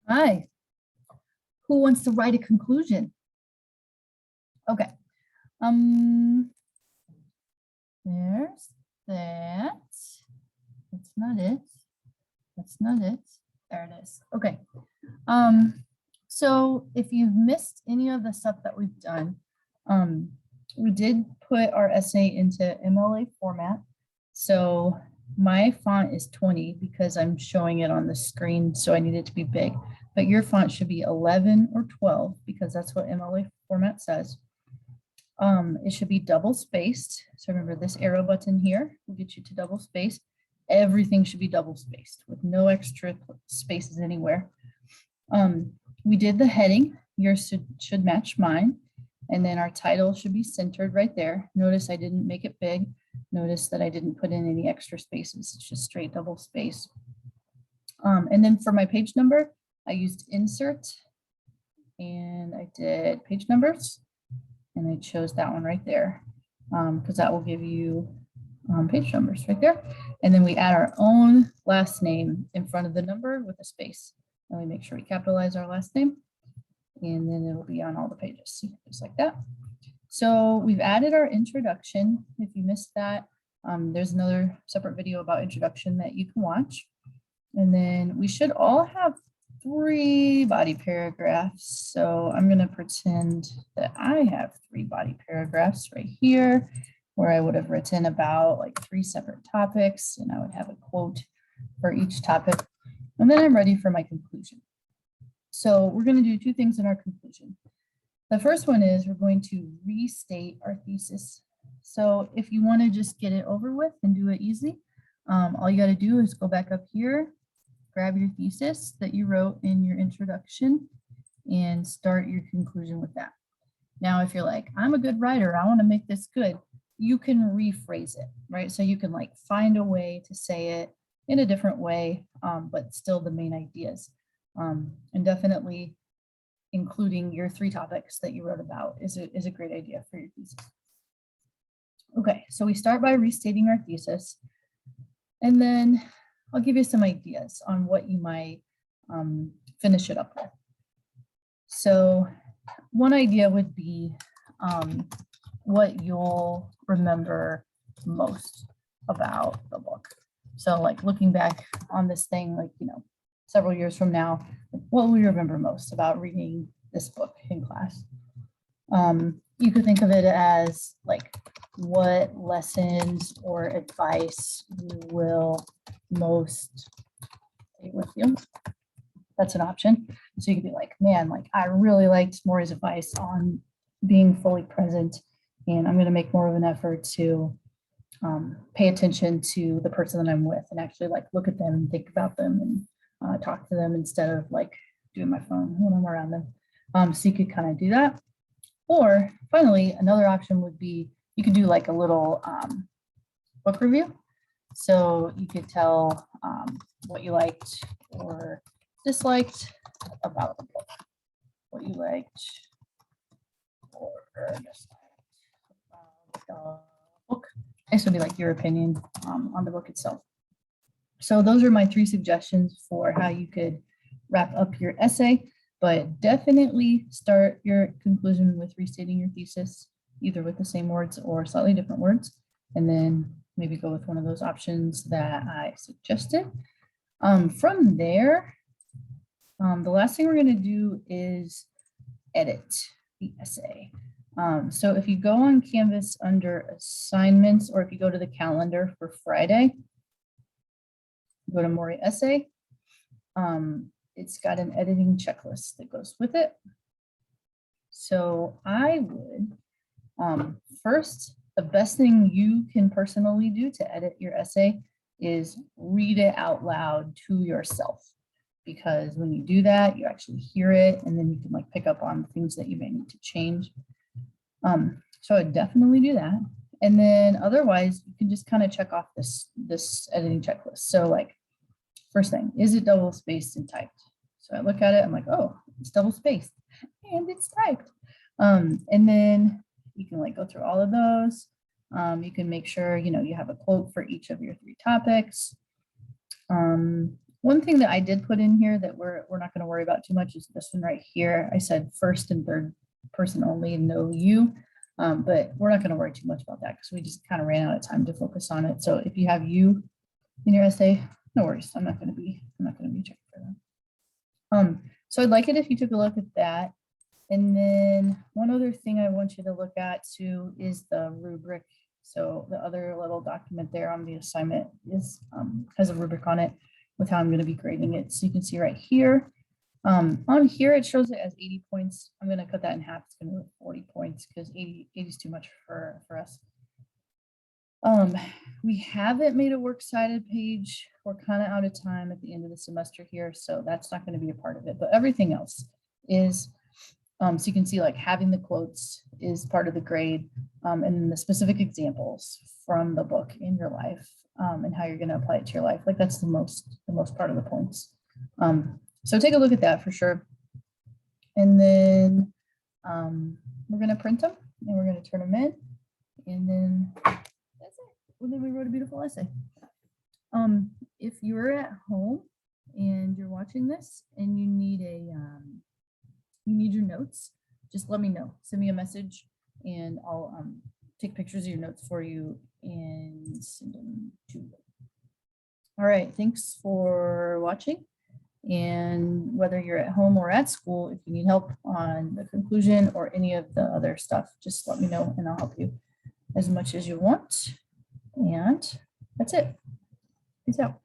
Hi, who wants to write a conclusion? Okay. Um, there's that. That's not it. That's not it. There it is. Okay. So if you've missed any of the stuff that we've done, we did put our essay into MLA format. So my font is 20 because I'm showing it on the screen, so I need it to be big. But your font should be 11 or 12 because that's what MLA format says. It should be double spaced. So remember this arrow button here will get you to double space. Everything should be double spaced with no extra spaces anywhere. We did the heading. Yours should match mine. And then our title should be centered right there. Notice I didn't make it big. Notice that I didn't put in any extra spaces. It's just straight double space. And then for my page number, I used insert and I did page numbers. And I chose that one right there because that will give you page numbers right there. And then we add our own last name in front of the number with a space. And we make sure we capitalize our last name. And then it'll be on all the pages, just like that. So we've added our introduction. If you missed that, there's another separate video about introduction that you can watch. And then we should all have 3 body paragraphs. So I'm going to pretend that I have 3 body paragraphs right here, where I would have written about like 3 separate topics, and I would have a quote for each topic. And then I'm ready for my conclusion. So we're going to do 2 things in our conclusion. The first one is we're going to restate our thesis. So if you want to just get it over with and do it easy, all you got to do is go back up here, grab your thesis that you wrote in your introduction and start your conclusion with that. Now, if you're like, I'm a good writer, I want to make this good, you can rephrase it, right? So you can like find a way to say it in a different way, but still the main ideas. And definitely including your 3 topics that you wrote about is a great idea for your thesis. Okay, so we start by restating our thesis, and then I'll give you some ideas on what you might finish it up with. So one idea would be what you'll remember most about the book. So like looking back on this thing, like, you know, several years from now, what will you remember most about reading this book in class? You could think of it as like what lessons or advice you will most take with you. That's an option. So you could be like, man, like I really liked Maury's advice on being fully present, and I'm going to make more of an effort to pay attention to the person that I'm with and actually like look at them and think about them and talk to them instead of like doing my phone when I'm around them. So you could kind of do that. Or finally, another option would be you could do like a little book review. So you could tell what you liked or disliked about the book, what you liked or disliked about the book. This would be like your opinion on the book itself. So those are my 3 suggestions for how you could wrap up your essay, but definitely start your conclusion with restating your thesis, either with the same words or slightly different words, and then maybe go with one of those options that I suggested. From there, the last thing we're going to do is edit the essay. So if you go on Canvas under assignments, or if you go to the calendar for Friday, go to Maury Essay. It's got an editing checklist that goes with it. So I would, first, the best thing you can personally do to edit your essay is read it out loud to yourself. Because when you do that, you actually hear it, and then you can like pick up on things that you may need to change. So I would definitely do that. And then otherwise, you can just kind of check off this editing checklist. So like, first thing, is it double spaced and typed? So I look at it, I'm like, oh, it's double spaced and it's typed. And then you can like go through all of those. You can make sure, you know, you have a quote for each of your 3 topics. One thing that I did put in here that we're not going to worry about too much is this one right here. I said first and third person only, no you. But we're not going to worry too much about that because we just kind of ran out of time to focus on it. So if you have you in your essay, no worries. I'm not going to be checking for that. So I'd like it if you took a look at that. And then one other thing I want you to look at too is the rubric. So the other little document there on the assignment is has a rubric on it with how I'm going to be grading it. So you can see right here. On here, it shows it as 80 points. I'm going to cut that in half. It's going to be 40 points because 80 is too much for us. We haven't made a works cited page. We're kind of out of time at the end of the semester here, so that's not going to be a part of it. But everything else is, so you can see like having the quotes is part of the grade, and then the specific examples from the book in your life, and how you're going to apply it to your life. Like that's the most part of the points. So take a look at that for sure. And then we're going to print them and we're going to turn them in. And then that's it. And then we wrote a beautiful essay. If you're at home and you're watching this and you need your notes, just let me know. Send me a message and I'll take pictures of your notes for you and send them to you. All right, thanks for watching. And whether you're at home or at school, if you need help on the conclusion or any of the other stuff, just let me know and I'll help you as much as you want. And that's it. Peace out.